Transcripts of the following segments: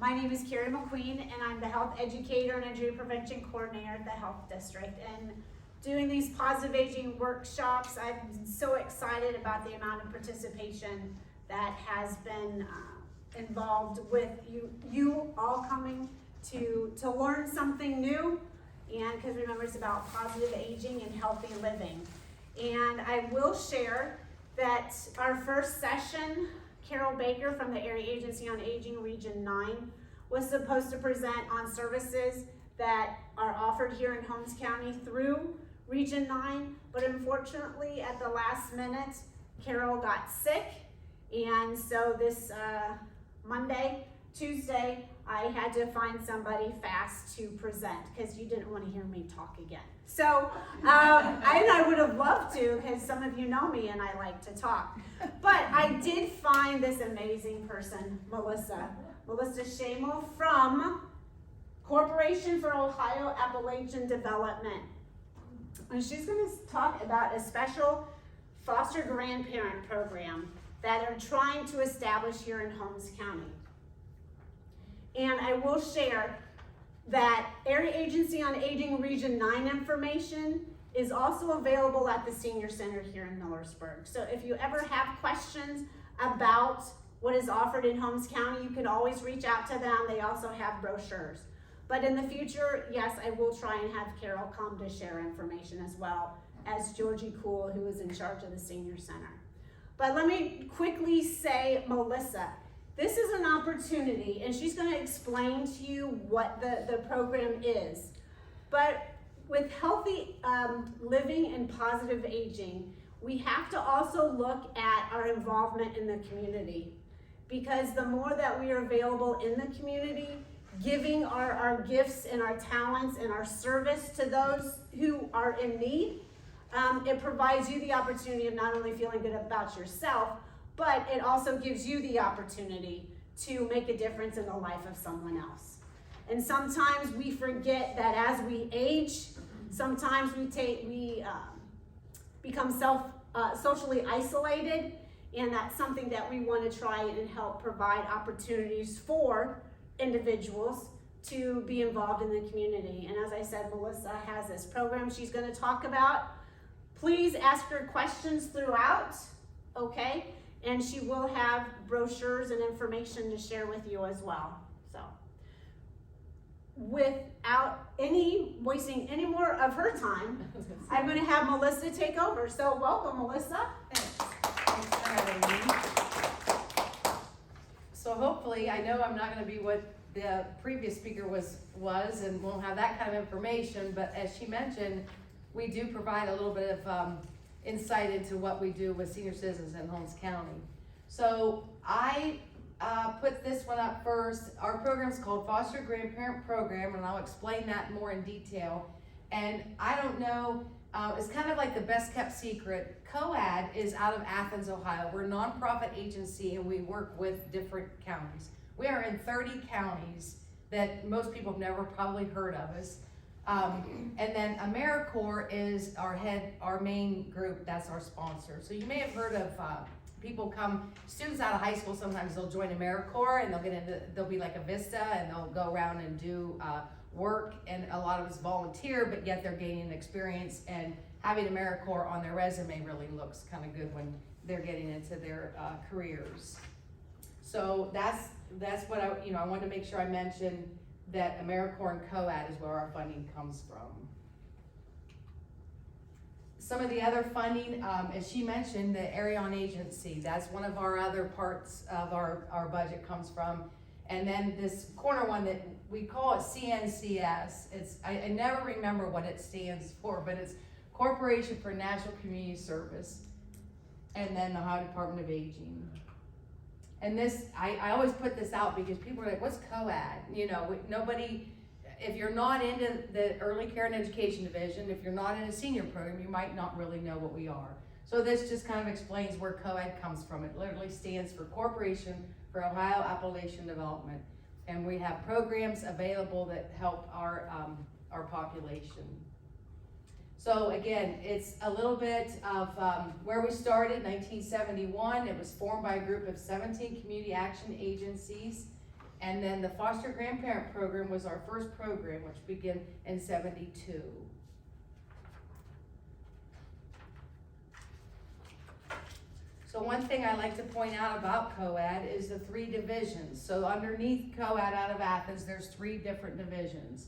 My name is Carrie McQueen, and I'm the health educator and injury prevention coordinator at the health district. And doing these positive aging workshops, I'm so excited about the amount of participation that has been involved with you all coming to learn something new. And because remember, it's about positive aging and healthy living. And I will share that our first session, Carol Baker from the Area Agency on Aging Region 9 was supposed to present on services that are offered here in Holmes County through Region 9, but unfortunately at the last minute, Carol got sick, and so this Tuesday, I had to find somebody fast to present because you didn't want to hear me talk again. So I would have loved to, because some of you know me and I like to talk. But I did find this amazing person, Melissa Shamo from Corporation for Ohio Appalachian Development. And she's going to talk about a special foster grandparent program that are trying to establish here in Holmes County. And I will share that Area Agency on Aging Region 9 information is also available at the Senior Center here in Millersburg. So if you ever have questions about what is offered in Holmes County, you can always reach out to them. They also have brochures. But in the future, yes, I will try and have Carol come to share information as well as Georgie Cool, who is in charge of the Senior Center. But let me quickly say, Melissa, this is an opportunity, and she's going to explain to you what the program is. But with healthy living and positive aging, we have to also look at our involvement in the community. Because the more that we are available in the community, giving our gifts and our talents and our service to those who are in need, it provides you the opportunity of not only feeling good about yourself, but it also gives you the opportunity to make a difference in the life of someone else. And sometimes we forget that as we age, sometimes we become socially isolated, and that's something that we want to try and help provide opportunities for individuals to be involved in the community. And as I said, Melissa has this program she's going to talk about. Please ask her questions throughout, okay? And she will have brochures and information to share with you as well. So, without wasting any more of her time, I'm going to have Melissa take over. So, welcome, Melissa. Thanks for having me. So hopefully, I know I'm not going to be what the previous speaker was and won't have that kind of information, but as she mentioned, we do provide a little bit of insight into what we do with senior citizens in Holmes County. So I put this one up first. Our program is called Foster Grandparent Program, and I'll explain that more in detail. And I don't know, it's kind of like the best kept secret. COAD is out of Athens, Ohio. We're a nonprofit agency, and we work with different counties. We are in 30 counties that most people have never probably heard of us. And then AmeriCorps is our main group, that's our sponsor. So you may have heard of students out of high school, sometimes they'll join AmeriCorps and they'll be like a Vista, and they'll go around and do work, and a lot of us volunteer, but yet they're gaining experience, and having AmeriCorps on their resume really looks kind of good when they're getting into their careers. So that's what I wanted to make sure I mentioned, that AmeriCorps and COAD is where our funding comes from. Some of the other funding, as she mentioned, the Area on Agency, that's one of our other parts of our budget comes from. And then this corner one that we call it CNCS, I never remember what it stands for, but it's Corporation for National Community Service. And then the Ohio Department of Aging. And this, I always put this out because people are like, what's COAD? Nobody, if you're not into the Early Care and Education Division, if you're not in a senior program, you might not really know what we are. So this just kind of explains where COAD comes from. It literally stands for Corporation for Ohio Appalachian Development. And we have programs available that help our population. So again, it's a little bit of where we started, 1971. It was formed by a group of 17 community action agencies. And then the foster grandparent program was our first program, which began in '72. So one thing I like to point out about COAD is the 3 divisions. So underneath COAD out of Athens, there's 3 different divisions.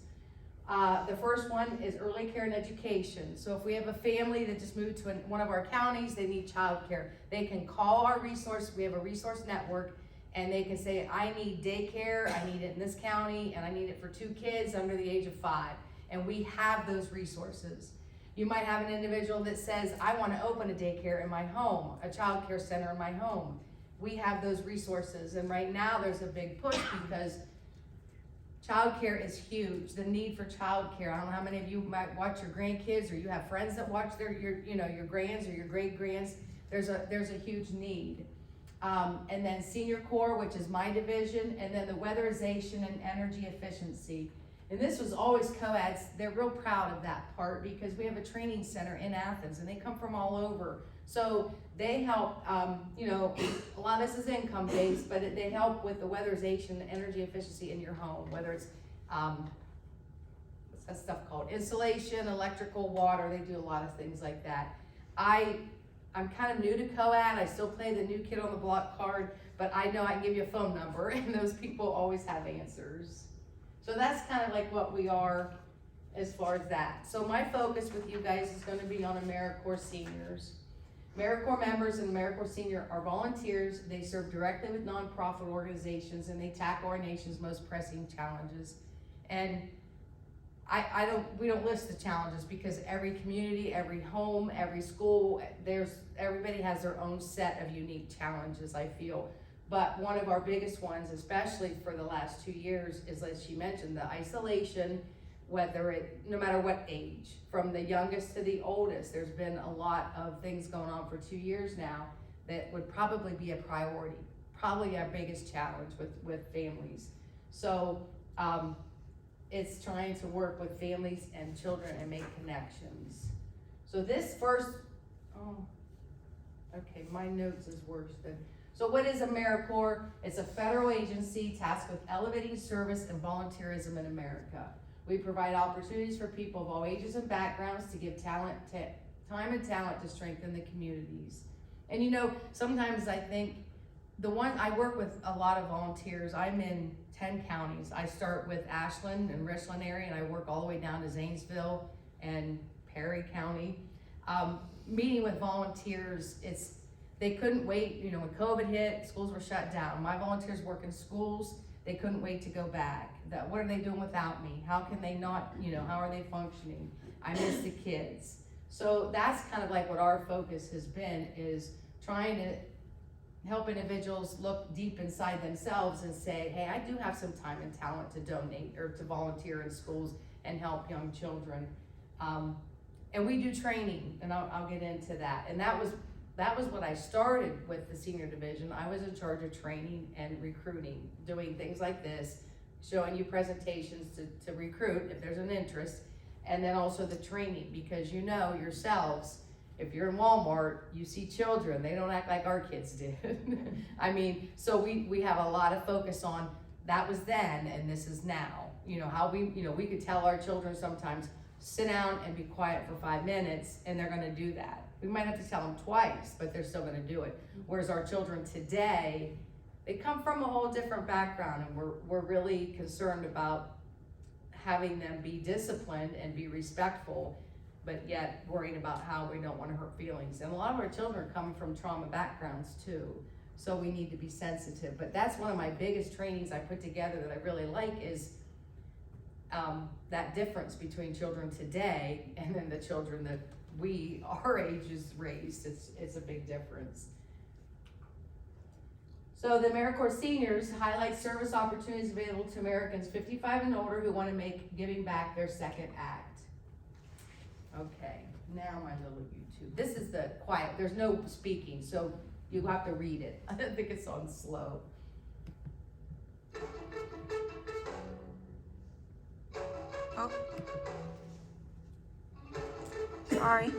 The first one is early care and education. So if we have a family that just moved to one of our counties, they need childcare, they can call our resource. We have a resource network, and they can say, I need daycare, I need it in this county, and I need it for 2 kids under the age of 5. And we have those resources. You might have an individual that says, I want to open a daycare in my home, a child care center in my home. We have those resources, and right now there's a big push because childcare is huge. The need for childcare. I don't know how many of you might watch your grandkids, or you have friends that watch your grands or your great grands. There's a huge need. And then Senior Corps, which is my division, and then the weatherization and energy efficiency. And this was always COAD's. They're real proud of that part because we have a training center in Athens, and they come from all over. So they help, a lot of this is income based, but they help with the weatherization and energy efficiency in your home, whether it's, what's that stuff called? Insulation, electrical, water. They do a lot of things like that. I'm kind of new to COAD. I still play the new kid on the block card, but I know I can give you a phone number, and those people always have answers. So that's kind of like what we are as far as that. So my focus with you guys is going to be on AmeriCorps seniors. AmeriCorps members and AmeriCorps senior are volunteers. They serve directly with nonprofit organizations, and they tackle our nation's most pressing challenges. And we don't list the challenges because every community, every home, every school, everybody has their own set of unique challenges, I feel. But one of our biggest ones, especially for the last 2 years, is, as she mentioned, the isolation, no matter what age, from the youngest to the oldest. There's been a lot of things going on for 2 years now that would probably be a priority, probably our biggest challenge with families. So it's trying to work with families and children and make connections. So this first, okay, my notes is worse than. So what is AmeriCorps? It's a federal agency tasked with elevating service and volunteerism in America. We provide opportunities for people of all ages and backgrounds to give time and talent to strengthen the communities. And sometimes I think I work with a lot of volunteers. I'm in 10 counties. I start with Ashland and Richland area, and I work all the way down to Zanesville and Perry County. Meeting with volunteers, they couldn't wait, when COVID hit, schools were shut down. My volunteers work in schools, they couldn't wait to go back. What are they doing without me? How can they not, how are they functioning? I miss the kids. So that's kind of like what our focus has been, is trying to help individuals look deep inside themselves and say, hey, I do have some time and talent to donate or to volunteer in schools and help young children. And we do training, and I'll get into that. And that was what I started with the senior division. I was in charge of training and recruiting, doing things like this, showing you presentations to recruit if there's an interest, and then also the training, because yourselves, if you're in Walmart, you see children, they don't act like our kids did. So we have a lot of focus on that was then and this is now. How we could tell our children sometimes, sit down and be quiet for 5 minutes, and they're gonna do that. We might have to tell them twice, but they're still gonna do it. Whereas our children today, they come from a whole different background, and we're really concerned about having them be disciplined and be respectful, but yet worrying about how we don't wanna hurt feelings. And a lot of our children are coming from trauma backgrounds too, so we need to be sensitive. But that's one of my biggest trainings I put together that I really like is that difference between children today and then the children that our ages raised. It's a big difference. So the AmeriCorps seniors highlight service opportunities available to Americans 55 and older who want to make giving back their second act. Okay, now my little YouTube. This is the quiet, there's no speaking, so you have to read it. I think it's on slow. Oh. Sorry.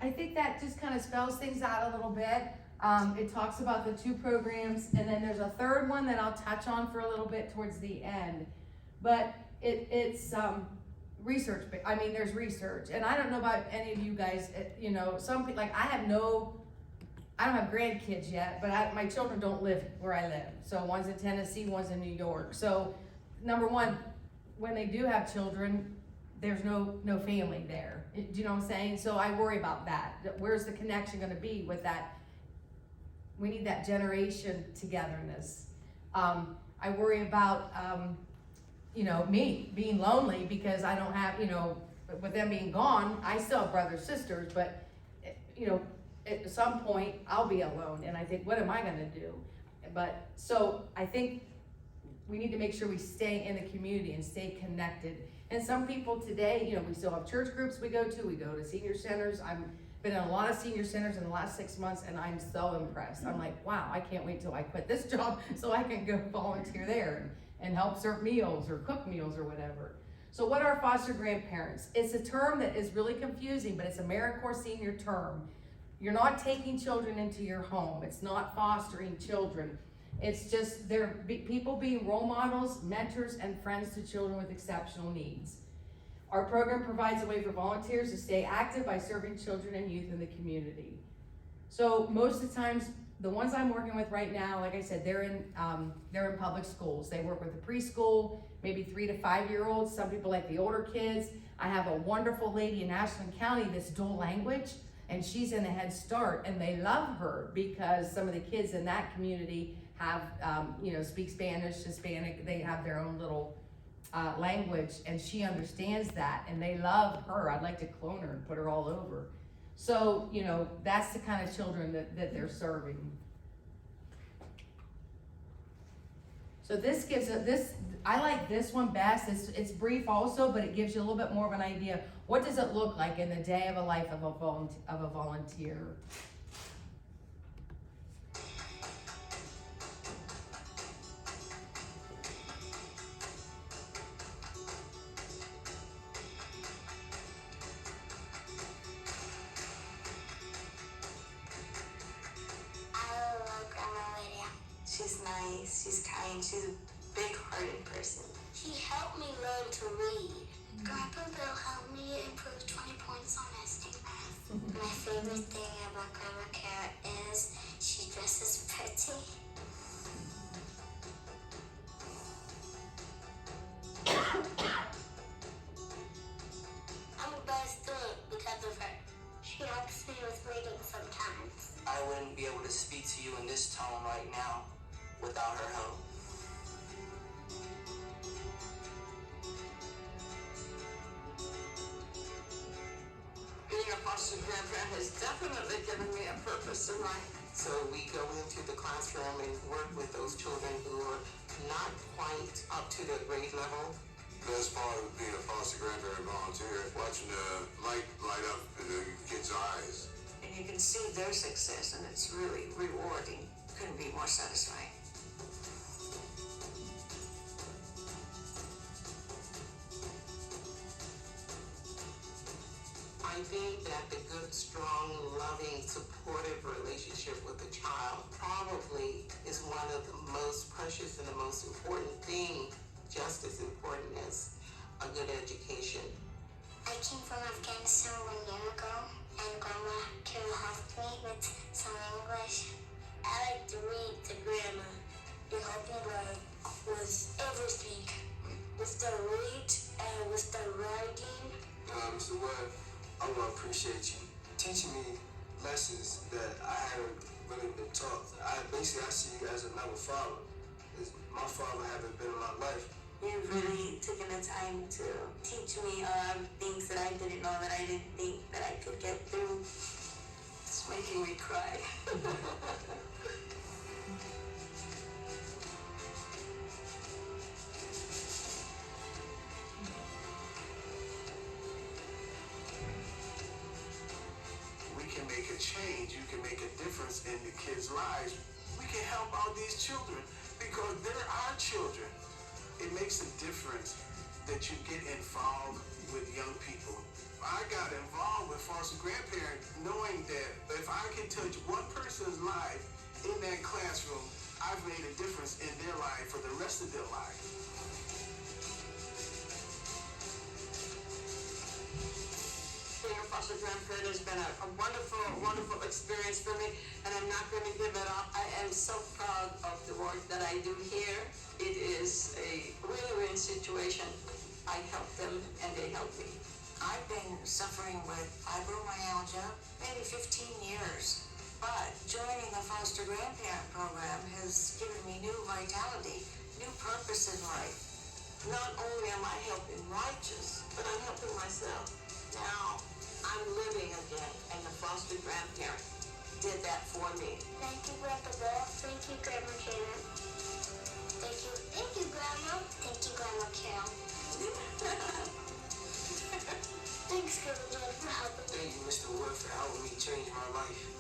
I think that just kind of spells things out a little bit. It talks about the 2 programs, and then there's a third one that I'll touch on for a little bit towards the end. But it's research. I mean, there's research, and I don't know about any of you guys. You know, some people, like I don't have grandkids yet, but my children don't live where I live. So one's in Tennessee, one's in New York. So number one, when they do have children, there's no family there. Do you know what I'm saying? So I worry about that. Where's the connection gonna be with that? We need that generation togetherness. I worry about, you know, me being lonely because I don't have, you know, with them being gone, I still have brothers, sisters, but, you know, at some point I'll be alone and I think, what am I gonna do? But, so I think we need to make sure we stay in the community and stay connected. And some people today, you know, we still have church groups we go to senior centers. I've been in a lot of senior centers in the last 6 months and I'm so impressed. I'm like, wow, I can't wait till I quit this job so I can go volunteer there and help serve meals or cook meals or whatever. So what are foster grandparents? It's a term that is really confusing, but it's AmeriCorps senior term. You're not taking children into your home. It's not fostering children. It's just they're people being role models, mentors, and friends to children with exceptional needs. Our program provides a way for volunteers to stay active by serving children and youth in the community. So most of the times, the ones I'm working with right now, like I said, they're in public schools. They work with the preschool, maybe 3 to 5 year olds. Some people like the older kids. I have a wonderful lady in Ashland County that's dual language, and she's in a Head Start, and they love her because some of the kids in that community have, you know, speak Spanish, Hispanic. They have their own little language, and she understands that, and they love her. I'd like to clone her and put her all over. So, you know, that's the kind of children that they're serving. So this gives I like this one best. It's brief also, but it gives you a little bit more of an idea. What does it look like in the day of a life of a volunteer? She's nice, she's kind, she's a big-hearted person. She helped me learn to read. Grandpa Bill helped me improve 20 points on SAT math. My favorite thing about Grandma Kara is she dresses pretty. I'm the best student because of her. She helps me with reading sometimes. I wouldn't be able to speak to you in this tone right now without her help. Being a foster grandparent has definitely given me a purpose in life. So we go into the classroom and work with those children who are not quite up to the grade level. The best part of being a foster grandparent volunteer is watching the light up in the kids' eyes. And you can see their success, and it's really rewarding. Couldn't be more satisfying. I think that the good, strong, loving, supportive relationship with a child probably is one of the most precious and the most important thing, just as important as a good education. I came from Afghanistan 1 year ago, and Grandma Kara helped me with some English. I like to read to Grandma. You help me learn with everything. With the read and with the writing. Mr. Webb, I want to appreciate you teaching me lessons that I haven't really been taught. I see you as another father. My father haven't been in my life. You've really taken the time to teach me a lot of things that I didn't know, that I didn't think that I could get through. It's making me cry. We can make a change. You can make a difference in the kids' lives. We can help out these children because they're our children. It makes a difference that you get involved with young people. I got involved with foster grandparent knowing that if I can touch one person's life in that classroom, I've made a difference in their life for the rest of their life. Being a foster grandparent has been a wonderful, wonderful experience for me, and I'm not going to give it up. I am so proud of the work that I do here. It is a win-win situation. I help them, and they help me. I've been suffering with fibromyalgia maybe 15 years, but joining the foster grandparent program has given me new vitality, new purpose in life. Not only am I helping righteous, but I'm helping myself. Now I'm living again, and the foster grandparent did that for me. Thank you, Grandpa Bill. Thank you, Grandma Shannon. Thank you, Grandma. Thank you, Grandma Carol. Thanks, Grandma Jen, for helping me. Thank you, Mr. Wood, for helping me change my life.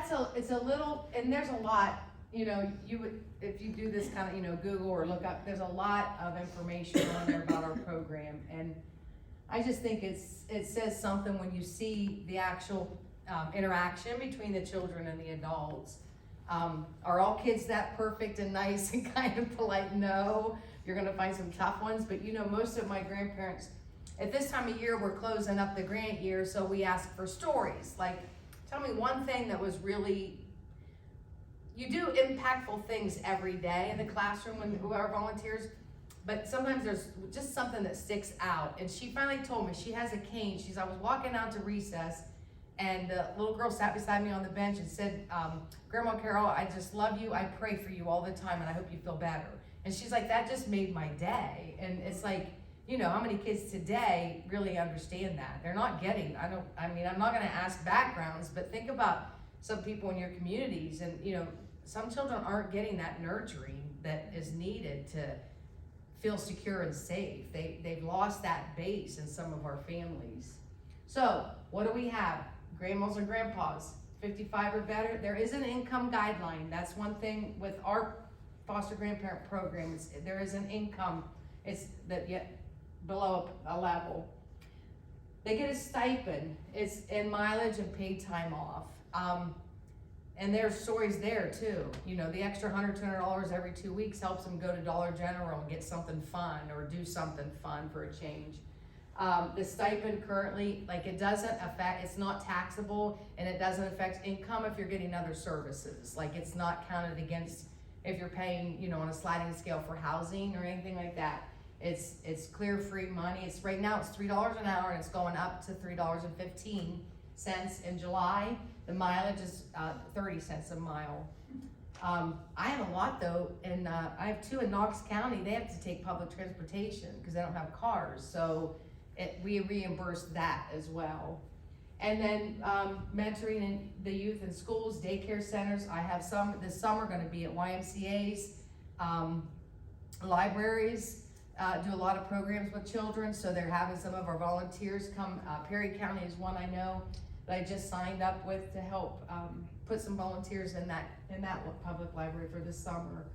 So it's a little, and there's a lot, you know, you would, if you do this kind of, you know, Google or look up, there's a lot of information on there about our program. And I just think it says something when you see the actual interaction between the children and the adults. Are all kids that perfect and nice and kind of polite? No, you're gonna find some tough ones, but you know, most of my grandparents, at this time of year, we're closing up the grant year, so we ask for stories. Like, tell me one thing that was really, you do impactful things every day in the classroom when our volunteers, but sometimes there's just something that sticks out. And she finally told me, she has a cane. I was walking out to recess, and the little girl sat beside me on the bench and said, Grandma Carol, I just love you. I pray for you all the time, and I hope you feel better. And she's like, that just made my day. And it's like, you know, how many kids today really understand that? They're not getting, I'm not gonna ask backgrounds, but think about some people in your communities, and you know, some children aren't getting that nurturing that is needed to feel secure and safe. They've lost that base in some of our families. So, what do we have? Grandmas and grandpas, 55 or better. There is an income guideline. That's one thing with our foster grandparent program. There is an income, it's that yet below a level. They get a stipend. It's in mileage and paid time off. And there's stories there too. You know, the extra $100, $200 every 2 weeks helps them go to Dollar General and get something fun or do something fun for a change. The stipend currently, like, it doesn't affect, it's not taxable, and it doesn't affect income if you're getting other services. Like, it's not counted against if you're paying, you know, on a sliding scale for housing or anything like that. It's clear free money. It's right now it's $3 an hour, and it's going up to $3.15 in July. The mileage is 30 cents a mile. I have a lot though, and I have two in Knox County. They have to take public transportation because they don't have cars, so we reimburse that as well. And then mentoring in the youth in schools, daycare centers. I have some this summer going to be at YMCA's, libraries. Do a lot of programs with children, so they're having some of our volunteers come. Perry County is one I know that I just signed up with to help put some volunteers in that public library for this summer.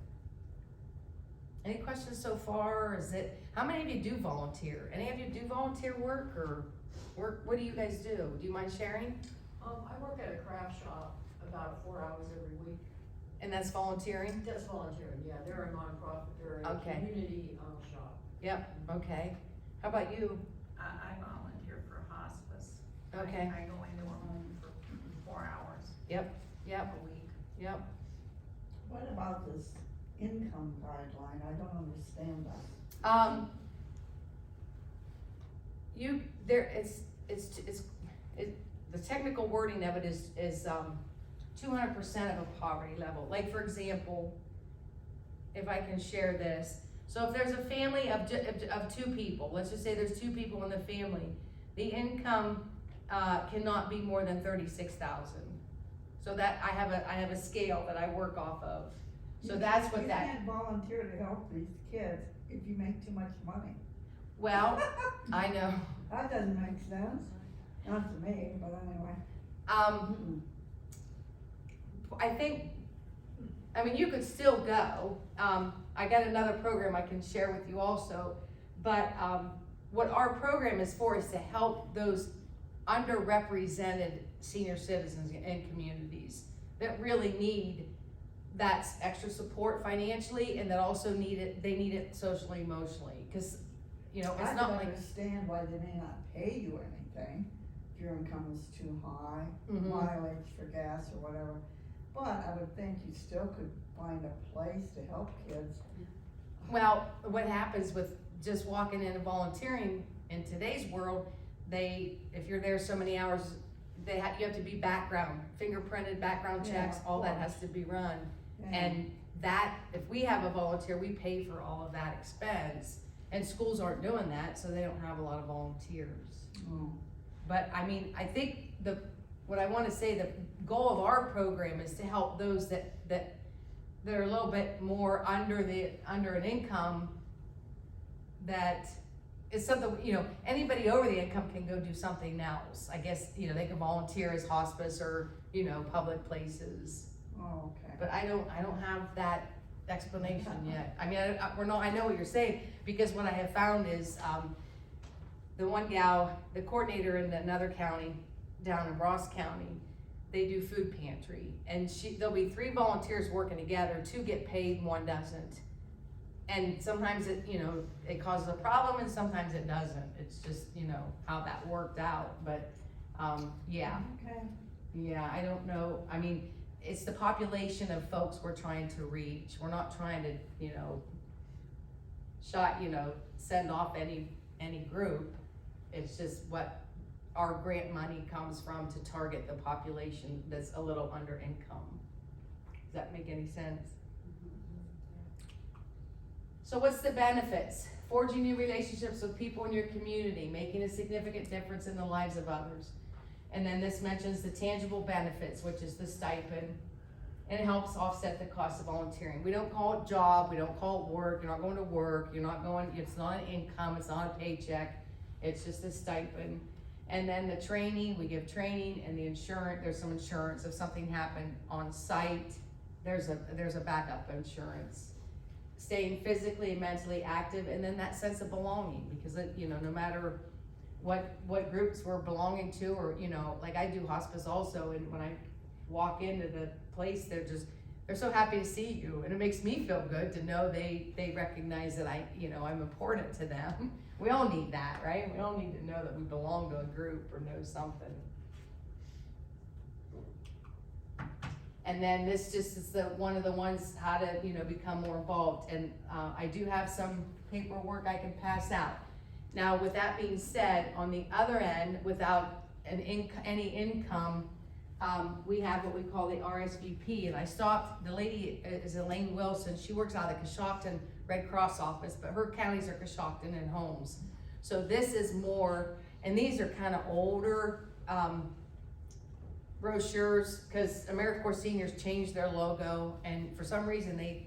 Any questions so far? How many of you do volunteer? Any of you do volunteer work, or what do you guys do? Do you mind sharing? I work at a craft shop about 4 hours every week. And that's volunteering? That's volunteering, yeah. They're a nonprofit, they're a Okay. community shop. Yep, okay. How about you? I volunteer for hospice. Okay. I go into a home for 4 hours Yep, a week. yep. What about this income guideline? I don't understand that. The technical wording of it is 200% of a poverty level. Like, for example, if I can share this. So if there's a family of two people, let's just say there's two people in the family, the income cannot be more than 36,000. So that I have a scale that I work off of. So that's what that. You can't volunteer to help these kids if you make too much money. Well, I know. That doesn't make sense. Not to me, but anyway. I think I mean, you could still go. I got another program I can share with you also, but, what our program is for is to help those underrepresented senior citizens in communities that really need that extra support financially, and that also they need it socially, emotionally, because, you know, it's I not can like. understand why they may not pay you anything if your income is too high, Mhm. mileage for gas or whatever. But I would think you still could find a place to help kids. Well, what happens with just walking in and volunteering in today's world, if you're there so many hours, you have to be fingerprinted background Yeah, checks, of all that course. has to be run. Yeah. And that, if we have a volunteer, we pay for all of that expense, and schools aren't doing that, so they don't have a lot of volunteers. Oh. But I mean, I think what I wanna say, the goal of our program is to help those that are a little bit more under an income, that is something, you know, anybody over the income can go do something else. I guess, you know, they can volunteer as hospice or, you know, public places. Oh, okay. But I don't have that explanation yet. I mean, I know what you're saying, because what I have found is, the one gal, the coordinator in another county, down in Ross County, they do food pantry, and there'll be 3 volunteers working together, 2 get paid and 1 doesn't. And sometimes it causes a problem, and sometimes it doesn't. It's just, you know, how that worked out, but, yeah. Okay. Yeah, I don't know, I mean, it's the population of folks we're trying to reach. We're not trying to, you know, send off any group. It's just what our grant money comes from, to target the population that's a little under income. Does that make any sense? So what's the benefits? Forging new relationships with people in your community, making a significant difference in the lives of others. And then this mentions the tangible benefits, which is the stipend, and it helps offset the cost of volunteering. We don't call it job, we don't call it work, you're not going to work, it's not an income, it's not a paycheck, it's just a stipend. And then the training, we give training, and the insurance, there's some insurance if something happened on site, there's a backup insurance. Staying physically and mentally active, and then that sense of belonging, because no matter what groups we're belonging to, or like I do hospice also, and when I walk into the place, they're so happy to see you, and it makes me feel good to know they recognize that I'm important to them. We all need that, right? We all need to know that we belong to a group or know something. And then this just is one of the ones, how to become more involved, and I do have some paperwork I can pass out. Now, with that being said, on the other end, without any income, we have what we call the RSVP, and I stopped, the lady is Elaine Wilson, she works out of the Coshocton Red Cross office, but her counties are Coshocton and Holmes. So this is more, and these are kind of older brochures, because AmeriCorps Seniors changed their logo, and for some reason they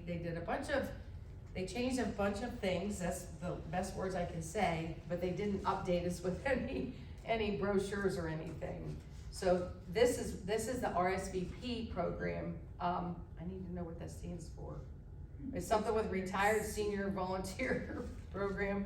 changed a bunch of things, that's the best words I can say, but they didn't update us with any brochures or anything. So this is the RSVP program. I need to know what that stands for. It's something with Retired Senior Volunteer Program.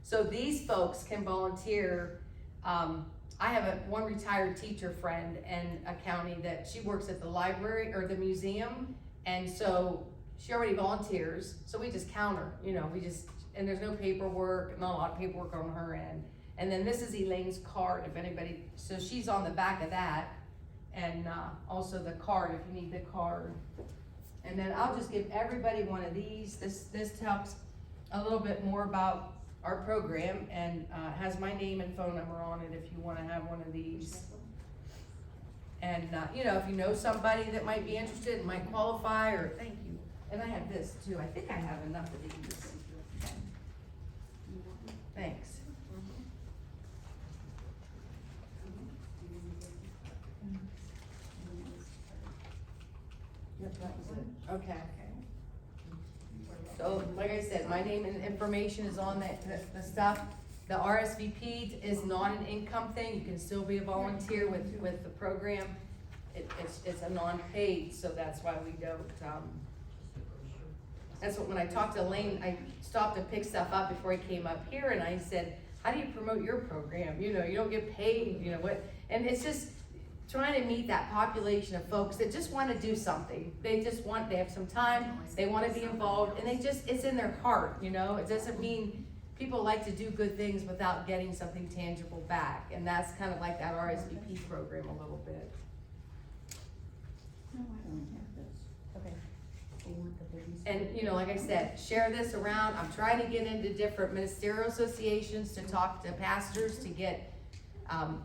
So these folks can volunteer. I have one retired teacher friend in a county that she works at the library or the museum, and so she already volunteers, so we just count her, and there's no paperwork, not a lot of paperwork on her end. And then this is Elaine's card, if anybody, so she's on the back of that, and also the card, if you need the card. And then I'll just give everybody one of these. This tells a little bit more about our program, and has my name and phone number on it if you wanna have one of these. And if you know somebody that might be interested and might qualify, or thank you. And I have this too, I think I have enough of these. Thanks. Yep, that was it. Okay. So, like I said, my name and information is on the stuff. The RSVP is not an income thing. You can still be a volunteer with the program. It's a non-paid, so that's why we don't that's what, when I talked to Elaine, I stopped and picked stuff up before he came up here, and I said, how do you promote your program? You know, you don't get paid, you know, what, and it's just trying to meet that population of folks that just wanna do something. They have some time, they wanna be involved, and it's in their heart, you know? It doesn't mean people like to do good things without getting something tangible back, and that's kind of like that RSVP program a little bit. No, I don't have this. Okay. And, you know, like I said, share this around. I'm trying to get into different ministerial associations to talk to pastors to get,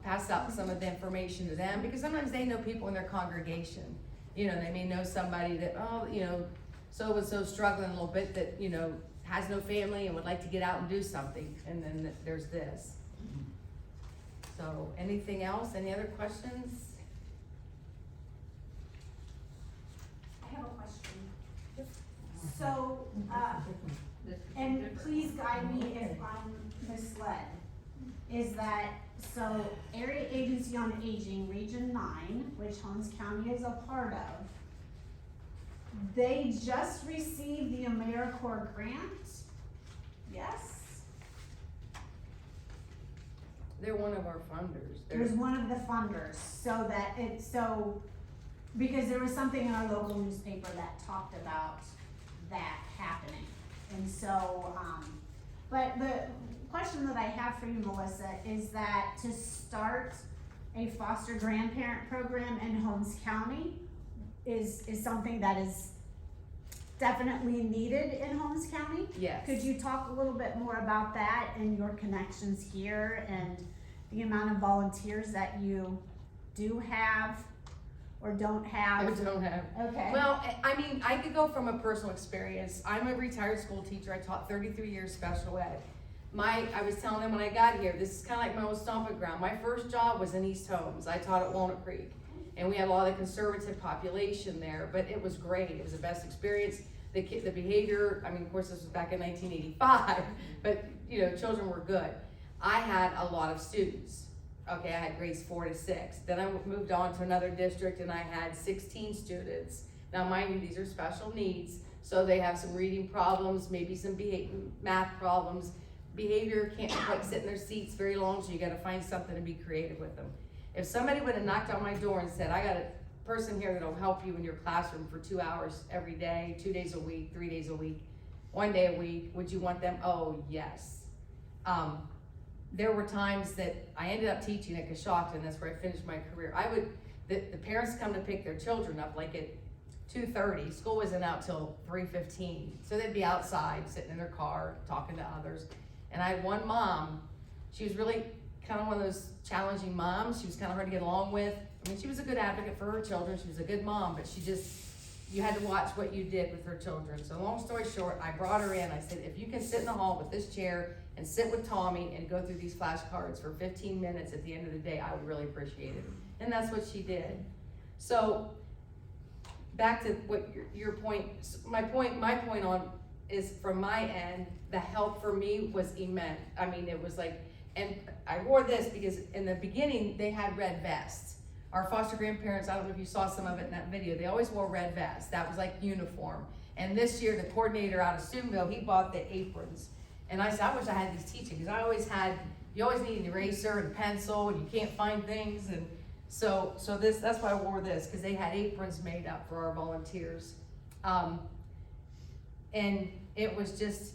pass out some of the information to them, because sometimes they know people in their congregation. You know, they may know somebody that, oh, you know, so-and-so struggling a little bit that, you know, has no family and would like to get out and do something, and then there's this. So, anything else? Any other questions? I have a question. So, and please guide me if I'm misled, is that, so Area Agency on Aging, Region 9, which Holmes County is a part of, they just received the AmeriCorps grant? Yes? They're one of our funders. There's one of the funders, so that because there was something in our local newspaper that talked about that happening. And so, but the question that I have for you, Melissa, is that to start a foster grandparent program in Holmes County is something that is definitely needed in Holmes County? Yes. Could you talk a little bit more about that and your connections here and the amount of volunteers that you do have or don't have? I don't have. Okay. Well, I mean, I could go from a personal experience. I'm a retired school teacher. I taught 33 years special ed. I was telling them when I got here, this is kind of like my old stomping ground. My first job was in East Holmes. I taught at Walnut Creek. And we had a lot of conservative population there, but it was great. It was the best experience. The behavior, I mean, of course, this was back in 1985, but you know, children were good. I had a lot of students. Okay, I had grades 4 to 6. Then I moved on to another district and I had 16 students. Now, mind you, these are special needs, so they have some reading problems, maybe some math problems. Behavior can't quite sit in their seats very long, so you gotta find something to be creative with them. If somebody would have knocked on my door and said, I got a person here that'll help you in your classroom for 2 hours every day, 2 days a week, 3 days a week, 1 day a week, would you want them? Oh, yes. There were times that I ended up teaching at Coshocton, that's where I finished my career. The parents come to pick their children up like at 2:30, school wasn't out till 3:15. So they'd be outside, sitting in their car, talking to others. And I had one mom, she was really kind of one of those challenging moms. She was kind of hard to get along with. I mean, she was a good advocate for her children. She was a good mom, but you had to watch what you did with her children. So long story short, I brought her in. I said, if you can sit in the hall with this chair and sit with Tommy and go through these flashcards for 15 minutes at the end of the day, I would really appreciate it. And that's what she did. So back to what your point, my point on is from my end, the help for me was immense. I mean, it was like, and I wore this because in the beginning they had red vests. Our foster grandparents, I don't know if you saw some of it in that video, they always wore red vests. That was like uniform. And this year, the coordinator out of Steubenville, he bought the aprons. And I said, I wish I had these teaching, because you always need an eraser and pencil, and you can't find things. And so that's why I wore this, because they had aprons made up for our volunteers. And it was just,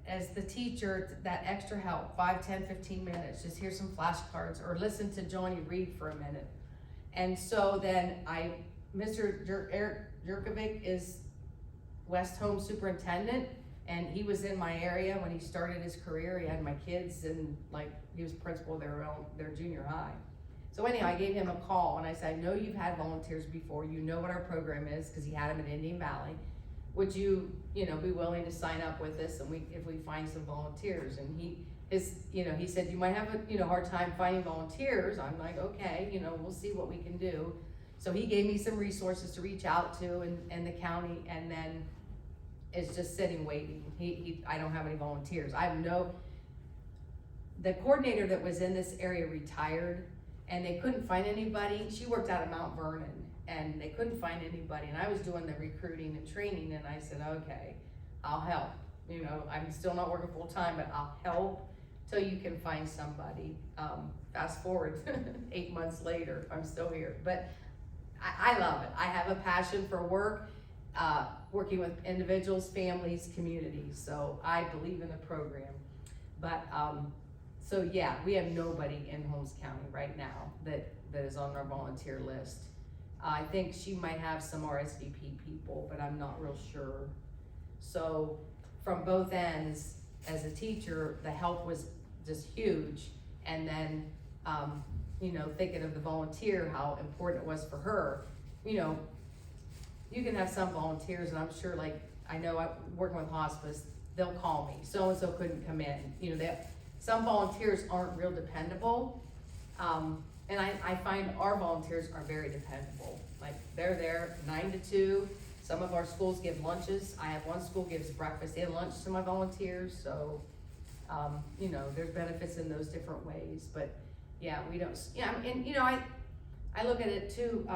as the teacher, that extra help, 5, 10, 15 minutes, just hear some flashcards or listen to Johnny read for a minute. And so then Mr. Eric Jurkovic is West Home superintendent, and he was in my area when he started his career. He had my kids, and like he was principal of their junior high. So anyhow, I gave him a call and I said, I know you've had volunteers before, you know what our program is, because he had them in Indian Valley. Would you be willing to sign up with us, and if we find some volunteers? And he said, you might have a hard time finding volunteers. I'm like, okay, we'll see what we can do. So he gave me some resources to reach out to in the county, and then it's just sitting waiting. I don't have any volunteers. The coordinator that was in this area retired, and they couldn't find anybody. She worked out of Mount Vernon, and they couldn't find anybody, and I was doing the recruiting and training, and I said, okay, I'll help. You know, I'm still not working full-time, but I'll help till you can find somebody. Fast forward 8 months later, I'm still here. But I love it. I have a passion for work, working with individuals, families, communities. So I believe in the program. But, so yeah, we have nobody in Holmes County right now that is on our volunteer list. I think she might have some RSVP people, but I'm not real sure. So from both ends, as a teacher, the help was just huge. And then, you know, thinking of the volunteer, how important it was for her. You know, you can have some volunteers, and I'm sure, like, I know I'm working with hospice, they'll call me, so-and-so couldn't come in. You know, some volunteers aren't real dependable. And I find our volunteers are very dependable. Like, they're there 9 to 2. Some of our schools give lunches. I have one school gives breakfast and lunch to my volunteers, so, you know, there's benefits in those different ways. But yeah, we don't, yeah, and you know, I look at it too,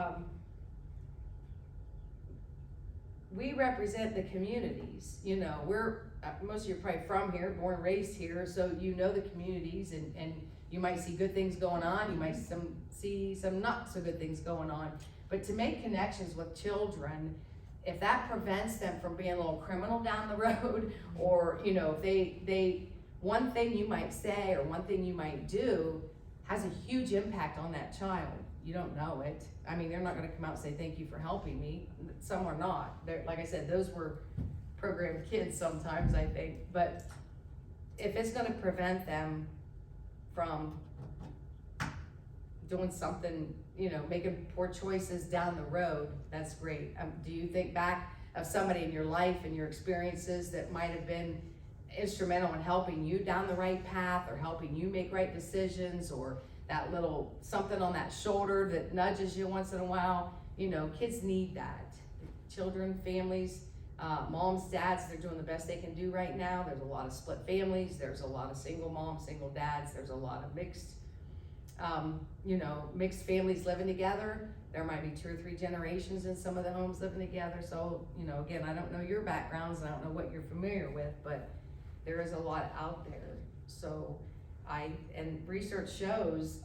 we represent the communities. You know, we're, most of you are probably from here, born and raised here, so you know the communities, and you might see good things going on, you might see some not so good things going on. But to make connections with children, if that prevents them from being a little criminal down the road, or, you know, if one thing you might say or one thing you might do has a huge impact on that child. You don't know it. I mean, they're not gonna come out and say, thank you for helping me. Some are not. They're, like I said, those were programmed kids sometimes, I think. But if it's gonna prevent them from doing something, you know, making poor choices down the road, that's great. Do you think back of somebody in your life and your experiences that might have been instrumental in helping you down the right path, or helping you make right decisions, or that little something on that shoulder that nudges you once in a while? You know, kids need that. Children, families, moms, dads, they're doing the best they can do right now. There's a lot of split families. There's a lot of single moms, single dads. There's a lot of mixed, you know, mixed families living together. There might be 2 or 3 generations in some of the homes living together. So, you know, again, I don't know your backgrounds, and I don't know what you're familiar with, but there is a lot out there. So and research shows,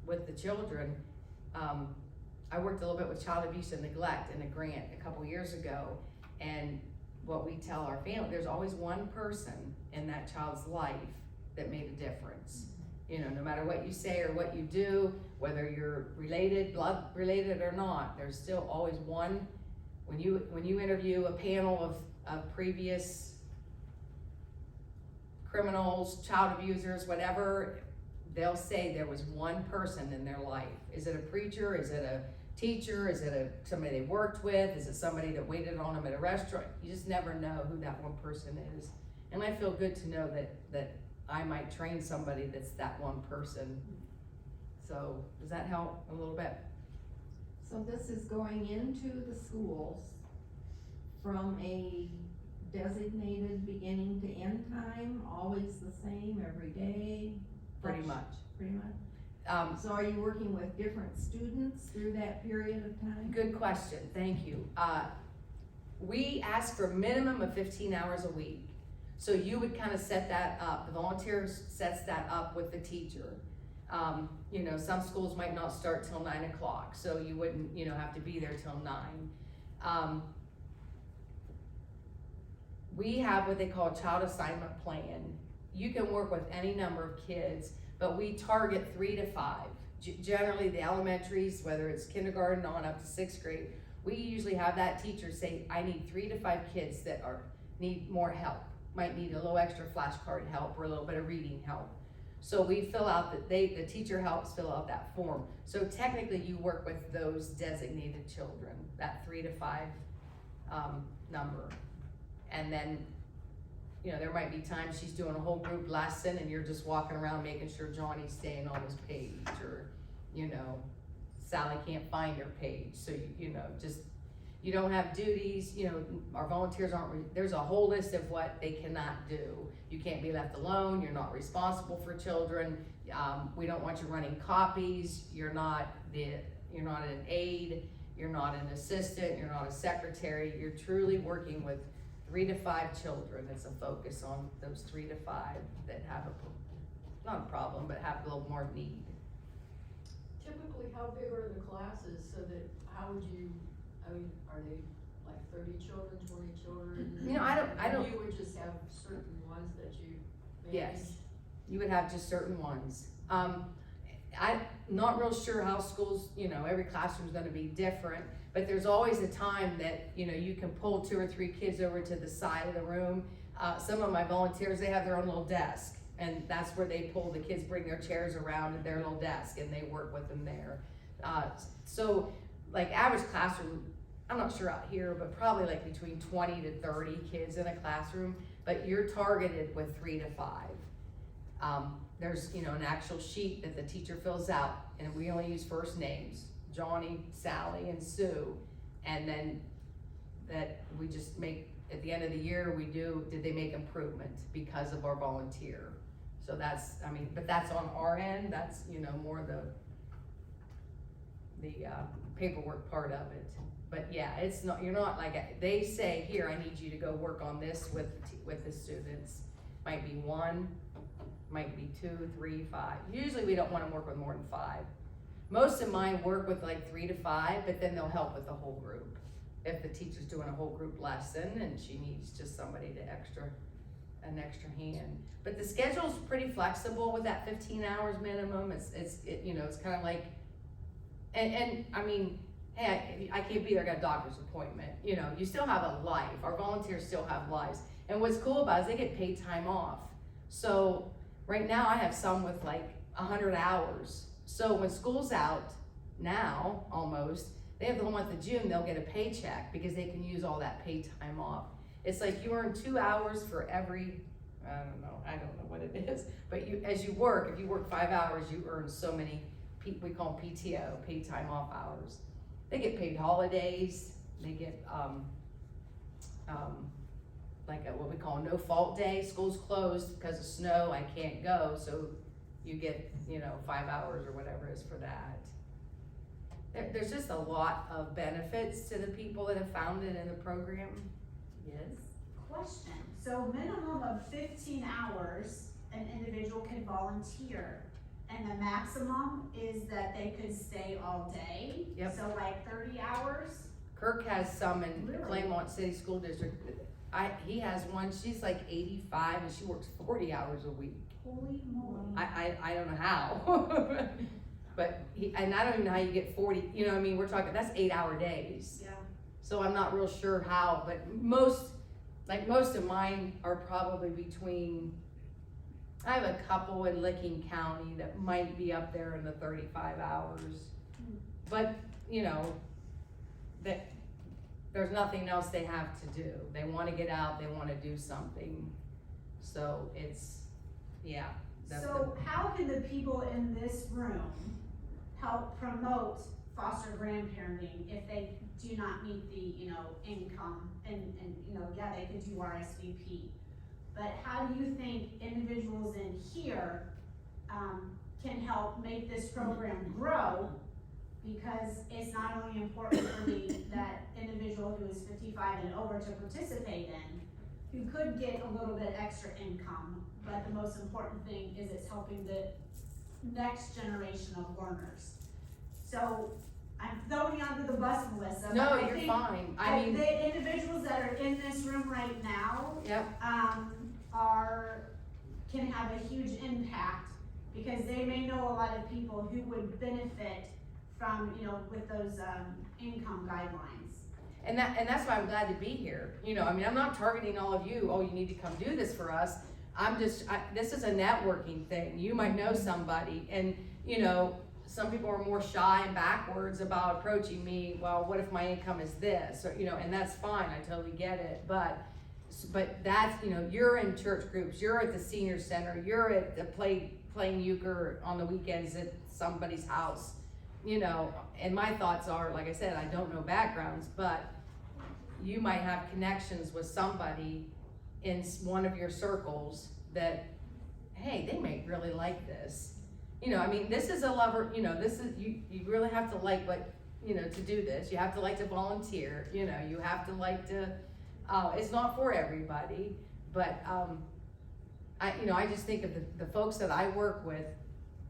with the children, I worked a little bit with child abuse and neglect in a grant a couple years ago, and what we tell our family, there's always one person in that child's life that made a difference. You know, no matter what you say or what you do, whether you're related, blood related or not, there's still always one. When you interview a panel of previous criminals, child abusers, whatever, they'll say there was one person in their life. Is it a preacher? Is it a teacher? Is it somebody they worked with? Is it somebody that waited on them at a restaurant? You just never know who that one person is. And I feel good to know that I might train somebody that's that one person. So does that help a little bit? So this is going into the schools from a designated beginning to end time, always the same every day? Pretty much. Pretty much. So are you working with different students through that period of time? Good question, thank you. We ask for a minimum of 15 hours a week. So you would kind of set that up, the volunteer sets that up with the teacher. You know, some schools might not start till 9 o'clock, so you wouldn't, you know, have to be there till 9. We have what they call a child assignment plan. You can work with any number of kids, but we target 3 to 5. Generally the elementaries, whether it's kindergarten on up to 6th grade, we usually have that teacher say, I need 3 to 5 kids that need more help. Might need a little extra flashcard help or a little bit of reading help. So we fill out the teacher helps fill out that form. So technically you work with those designated children, that 3 to 5 number. And then, you know, there might be times she's doing a whole group lesson and you're just walking around making sure Johnny's staying on his page, or, you know, Sally can't find her page. So, you know, just, you don't have duties, you know, our volunteers there's a whole list of what they cannot do. You can't be left alone, you're not responsible for children, we don't want you running copies, you're not an aide, you're not an assistant, you're not a secretary, you're truly working with 3 to 5 children. It's a focus on those 3 to 5 that have not a problem, but have a little more need. Typically, how big are the classes so that, how would you, I mean, are they like 30 children, 20 children? You know, I don't. You would just have certain ones that you manage? Yes, you would have just certain ones. I'm not real sure how schools, you know, every classroom's gonna be different, but there's always a time that, you know, you can pull 2 or 3 kids over to the side of the room. Some of my volunteers, they have their own little desk, and that's where they pull, the kids bring their chairs around at their little desk, and they work with them there. So, like, average classroom, I'm not sure out here, but probably like between 20 to 30 kids in a classroom, but you're targeted with 3 to 5. There's, you know, an actual sheet that the teacher fills out, and we only use first names, Johnny, Sally, and Sue. And then that we just make, at the end of the year, we do, did they make improvement because of our volunteer? So that's, I mean, but that's on our end, that's, you know, more the paperwork part of it. But yeah, it's not, you're not like, they say, here, I need you to go work on this with the students. Might be 1, might be 2, 3, 5. Usually we don't want to work with more than 5. Most of mine work with like 3 to 5, but then they'll help with the whole group. If the teacher's doing a whole group lesson and she needs just somebody to an extra hand. But the schedule's pretty flexible with that 15 hours minimum. It's you know, it's kind of like, and I mean, hey, I can't be there, I got a doctor's appointment. You know, you still have a life. Our volunteers still have lives. And what's cool about it is they get paid time off. So right now I have some with like 100 hours. So when school's out now, almost, they have the whole month of June, they'll get a paycheck because they can use all that paid time off. It's like you earn 2 hours for every, I don't know what it is, but you, as you work, if you work 5 hours, you earn so many, we call them PTO, paid time off hours. They get paid holidays, they get, like what we call a no fault day. School's closed because of snow, I can't go, so you get, you know, 5 hours or whatever it is for that. There's just a lot of benefits to the people that have found it in the program. Yes? Question, so minimum of 15 hours an individual can volunteer, and the maximum is that they could stay all day? Yep. So like 30 hours? Kirk has some in Really? Claymont City School District. He has one, she's like 85 and she works 40 hours a week. Holy moly. I don't know how. But and I don't even know how you get 40, you know what I mean, we're talking, that's 8-hour days. Yeah. So I'm not real sure how, but most of mine are probably between, I have a couple in Licking County that might be up there in the 35 hours. But, you know, there's nothing else they have to do. They wanna get out, they wanna do something. So it's, yeah. So how can the people in this room help promote foster grandparenting if they do not meet the, you know, income and you know, yeah, they could do RSVP. But how do you think individuals in here can help make this program grow? Because it's not only important for that individual who is 55 and over to participate in, who could get a little bit extra income, but the most important thing is it's helping the next generation of learners. So I'm throwing you under the bus, Melissa. No, but I you're think fine. I that mean, the individuals that are in this room right now, yep. Can have a huge impact because they may know a lot of people who would benefit from, you know, with those income guidelines. And that's why I'm glad to be here. You know, I mean, I'm not targeting all of you, oh, you need to come do this for us. This is a networking thing. You might know somebody and, you know, some people are more shy and backwards about approaching me. Well, what if my income is this? Or, you know, and that's fine, I totally get it. But that's, you know, you're in church groups, you're at the senior center, you're at the playing euchre on the weekends at somebody's house. You know, and my thoughts are, like I said, I don't know backgrounds, but you might have connections with somebody in one of your circles that, hey, they may really like this. You know, I mean, this is a lover, you know, this is, you really have to like what, you know, to do this. You have to like to volunteer, you know, you have to like to It's not for everybody, but, I just think of the folks that I work with,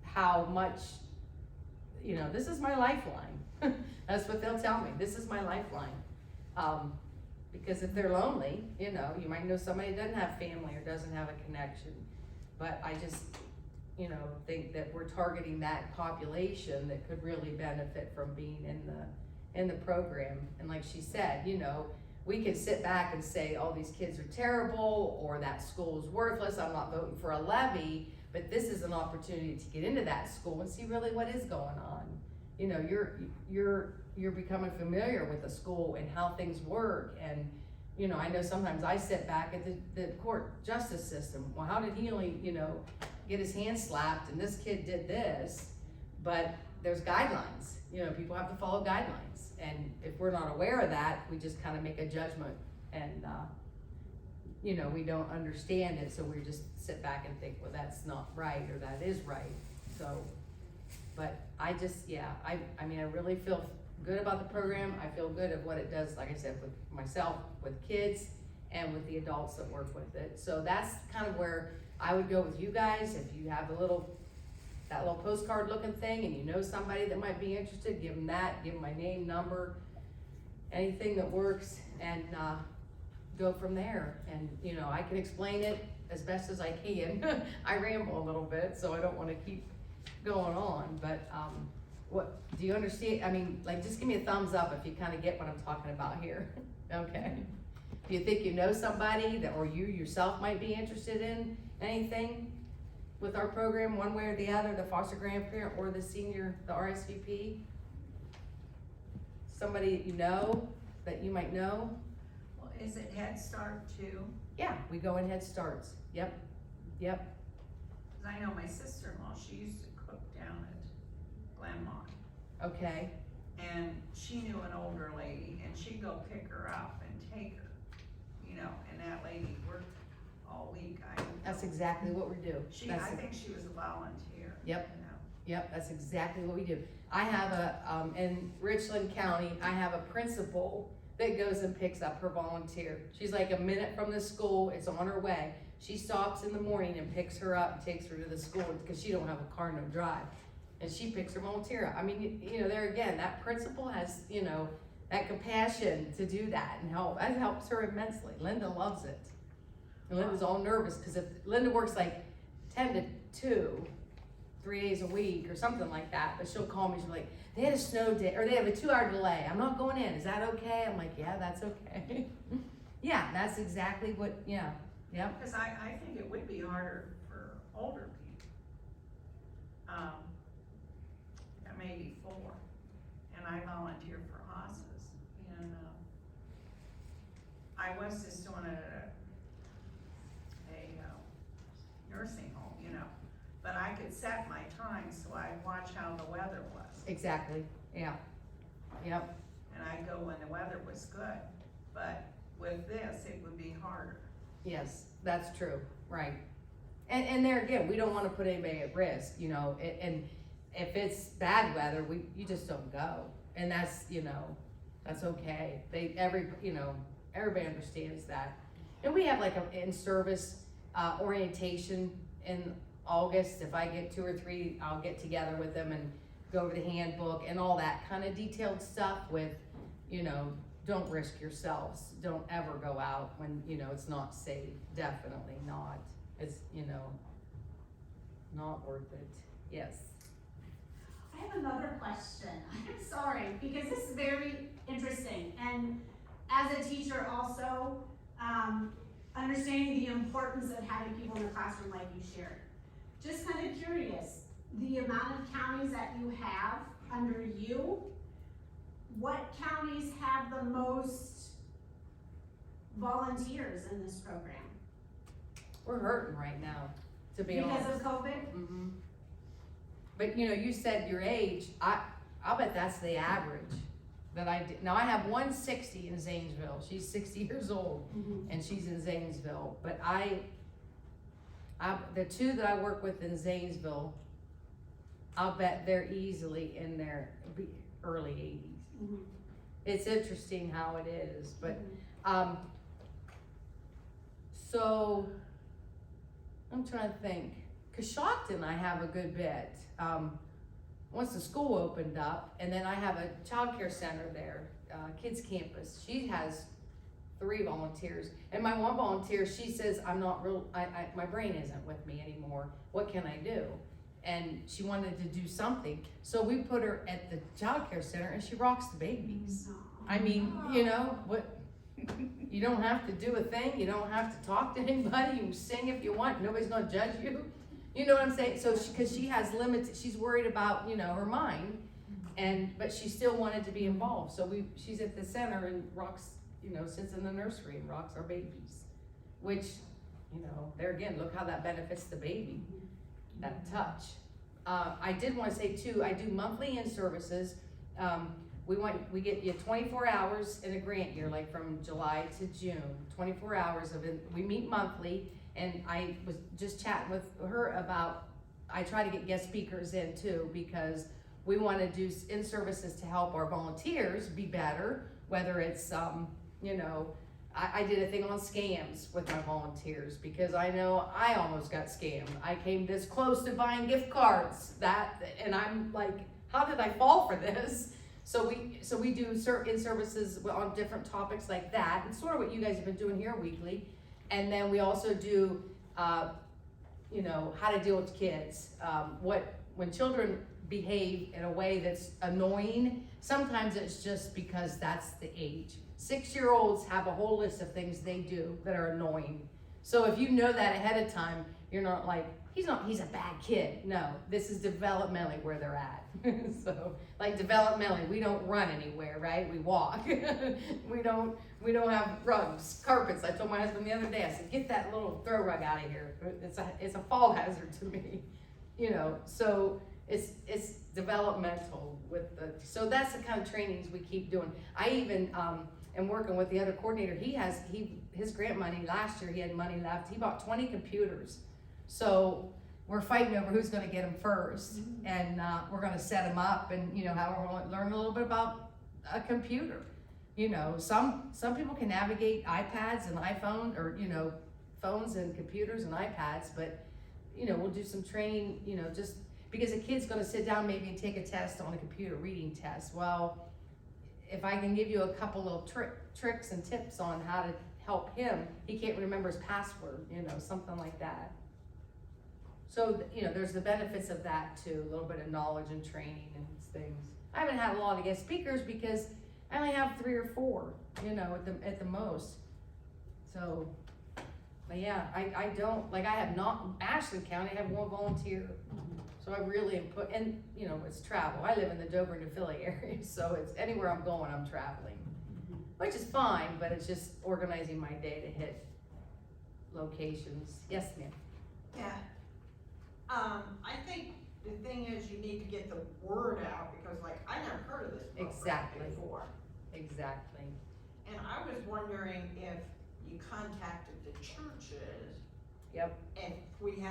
how much, this is my lifeline. That's what they'll tell me, this is my lifeline. Because if they're lonely, you might know somebody that doesn't have family or doesn't have a connection. But I just, think that we're targeting that population that could really benefit from being in the program. And like she said, we could sit back and say, oh, these kids are terrible, or that school is worthless, I'm not voting for a levy, but this is an opportunity to get into that school and see really what is going on. You're becoming familiar with the school and how things work, and I know sometimes I sit back at the court justice system. Well, how did he only, get his hand slapped and this kid did this? But there's guidelines, people have to follow guidelines. And if we're not aware of that, we just kind of make a judgment and, we don't understand it. So we just sit back and think, well, that's not right, or that is right. So, but I just, I really feel good about the program. I feel good at what it does, like I said, with myself, with kids, and with the adults that work with it. So that's kind of where I would go with you guys. If you have that little postcard looking thing and you know somebody that might be interested, give them that, give them my name, number, anything that works, and go from there. And I can explain it as best as I can. I ramble a little bit, so I don't want to keep going on, but what do you understand? Just give me a thumbs up if you kind of get what I'm talking about here. Okay. Do you think you know somebody that, or you yourself might be interested in anything with our program, one way or the other, the foster grandparent or the senior, the RSVP? Somebody that you might know? Well, is it Head Start too? Yeah, we go in Head Starts. Yep. Cause I know my sister-in-law, she used to cook down at Glenmont. Okay. And she knew an older lady, and she'd go pick her up and take her, and that lady worked all week. That's exactly what we do. I think she was a volunteer. Yep. Yep, that's exactly what we do. I have in Richland County, I have a principal that goes and picks up her volunteer. She's like a minute from the school, it's on her way. She stops in the morning and picks her up and takes her to the school because she don't have a car, no drive. And she picks her volunteer up. There again, that principal has, that compassion to do that and help. That helps her immensely. Linda loves it. And Linda's all nervous because if Linda works like 10 to 2, 3 days a week or something like that, but she'll call me, she'll be like, they had a snow day, or they have a 2-hour delay. I'm not going in. Is that okay? I'm like, yeah, that's okay. Yeah, that's exactly what, yeah. Because I think it would be harder for older people. Maybe 4, and I volunteer for hospice, and I was just doing it at a nursing home, but I could set my time so I'd watch how the weather was. Exactly, yeah, yep. And I'd go when the weather was good, but with this, it would be harder. Yes, that's true, right. And there again, we don't want to put anybody at risk, and if it's bad weather, you just don't go, and that's that's okay. Everybody understands that. And we have like an in-service orientation in August. If I get 2 or 3, I'll get together with them and go over the handbook and all that kind of detailed stuff with, don't risk yourselves. Don't ever go out when, it's not safe. Definitely not. It's, not worth it. Yes. I have another question. I'm sorry, because this is very interesting. And as a teacher also, understanding the importance of having people in the classroom like you shared. Just kind of curious, the amount of counties that you have under you, what counties have the most volunteers in this program? We're hurting right now, to be honest. Because of COVID? Mm-hmm. But you said your age, I'll bet that's the average that I did. Now I have 160 in Zanesville. She's 60 years old, and she's in Zanesville. But the 2 that I work with in Zanesville, I'll bet they're easily in their early 80s. It's interesting how it is, but So, I'm trying to think, Coshocton I have a good bit, once the school opened up, and then I have a childcare center there, Kids Campus, she has 3 volunteers, and my one volunteer, she says, I'm not real, my brain isn't with me anymore, what can I do? And she wanted to do something, so we put her at the childcare center, and she rocks the babies. I mean, you know, what, you don't have to do a thing, you don't have to talk to anybody, you can sing if you want, nobody's gonna judge you. You know what I'm saying? So, cause she has limited, she's worried about, you know, her mind, but she still wanted to be involved, so she's at the center and rocks, you know, sits in the nursery and rocks our babies. Which, you know, there again, look how that benefits the baby, that touch. I did wanna say too, I do monthly in-services. We get you 24 hours in a grant year, like from July to June, 24 hours of it. We meet monthly, and I was just chatting with her about, I try to get guest speakers in too, because we wanna do in-services to help our volunteers be better, whether it's, you know, I did a thing on scams with my volunteers, because I know I almost got scammed. I came this close to buying gift cards, and I'm like, how did I fall for this? So we do in-services on different topics like that. It's sort of what you guys have been doing here weekly. And then we also do, you know, how to deal with kids. When children behave in a way that's annoying, sometimes it's just because that's the age. 6-year-olds have a whole list of things they do that are annoying. So if you know that ahead of time, you're not like, he's a bad kid. No, this is developmentally where they're at. So, like developmentally, we don't run anywhere, right? We walk. we don't have rugs, carpets. I told my husband the other day, I said, get that little throw rug out of here. It's a fall hazard to me. You know, so it's developmental so that's the kind of trainings we keep doing. I even am working with the other coordinator. His grant money last year, he had money left. He bought 20 computers. So we're fighting over who's gonna get them first, and we're gonna set them up, and you know, how we're gonna learn a little bit about a computer. You know, some people can navigate iPads and iPhone, or you know, phones and computers and iPads, but you know, we'll do some training, you know, just because a kid's gonna sit down maybe and take a test on a computer reading test. Well, if I can give you a couple little tricks and tips on how to help him, he can't remember his password, you know, something like that. So, you know, there's the benefits of that too, a little bit of knowledge and training and things. I haven't had a lot of guest speakers because I only have 3 or 4, you know, at the most. So, but yeah, I don't, like I have not, Ashland County, I have 1 volunteer. So I really am and you know, it's travel. I live in the Dover and Philly area, so it's anywhere I'm going, I'm traveling. Which is fine, but it's just organizing my day to hit locations. Yes, ma'am. Yeah. I think the thing is you need to get the word out, because like, I never heard of this program before. Exactly. And I was wondering if you contacted the churches. Yep. If we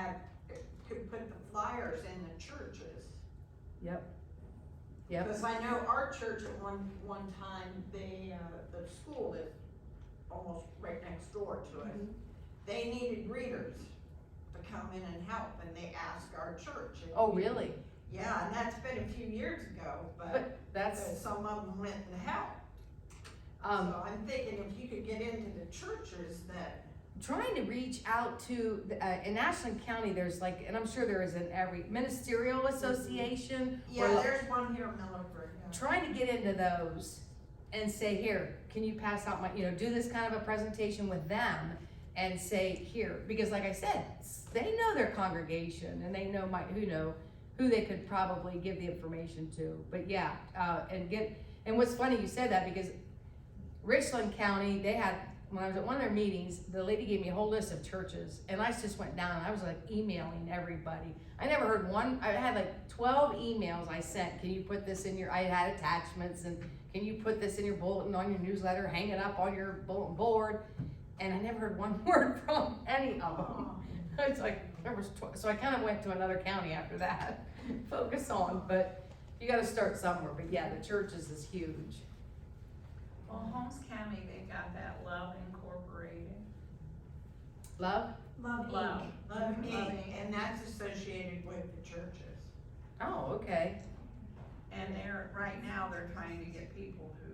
could put the flyers in the churches. Yep. Yep. Because I know our church at one time, the school is almost right next door to it. They needed readers to come in and help, and they asked our church. Oh, really? Yeah, and that's been a few years ago, but some of them went and helped. So I'm thinking if you could get into the churches that. Trying to reach out to, in Ashland County, there's like, and I'm sure there is in every ministerial association. Yeah, there's one here in Millerford. Yeah. Trying to get into those and say, here, can you pass out my, you know, do this kind of a presentation with them and say, here, because like I said, they know their congregation and they know who they could probably give the information to. But yeah, and what's funny you said that, because Richland County, they had, when I was at one of their meetings, the lady gave me a whole list of churches, and I just went down, and I was like emailing everybody. I never heard one, I had like 12 emails I sent. Can you put this in I had attachments, and can you put this in your bulletin on your newsletter, hang it up on your bulletin board? And I never heard one word from any of them. It's like, so I kind of went to another county after that, focus on, but you gotta start somewhere. But yeah, the churches is huge. Well, Holmes County, they got that Love Incorporated. Love? Love Love. Inc. Love Love Inc., Inc. and that's associated with the churches. Oh, okay. And right now, they're trying to get people who,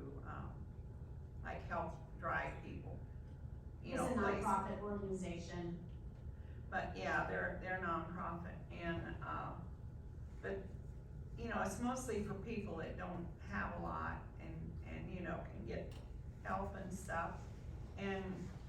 like help drive people. You It's know, a places. nonprofit organization. But yeah, they're nonprofit and, but, you know, it's mostly for people that don't have a lot and, you know, can get help and stuff. And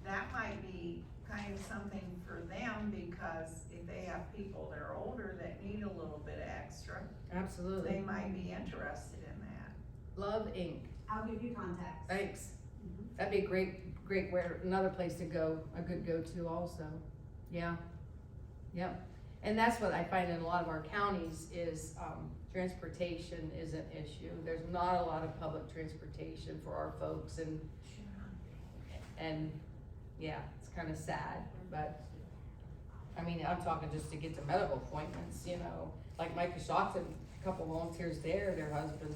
that might be kind of something for them because if they have people that are older that need a little bit extra, they Absolutely. might be interested in that. Love Inc. I'll give you contacts. Thanks. Mhm. That'd be a great where, another place to go, a good go-to also. Yeah. Yep. And that's what I find in a lot of our counties is, transportation is an issue. There's not a lot of public transportation for our folks and yeah, it's kinda sad, but I mean, I'm talking just to get to medical appointments, you know, like Micah Shotton, a couple volunteers there, their husbands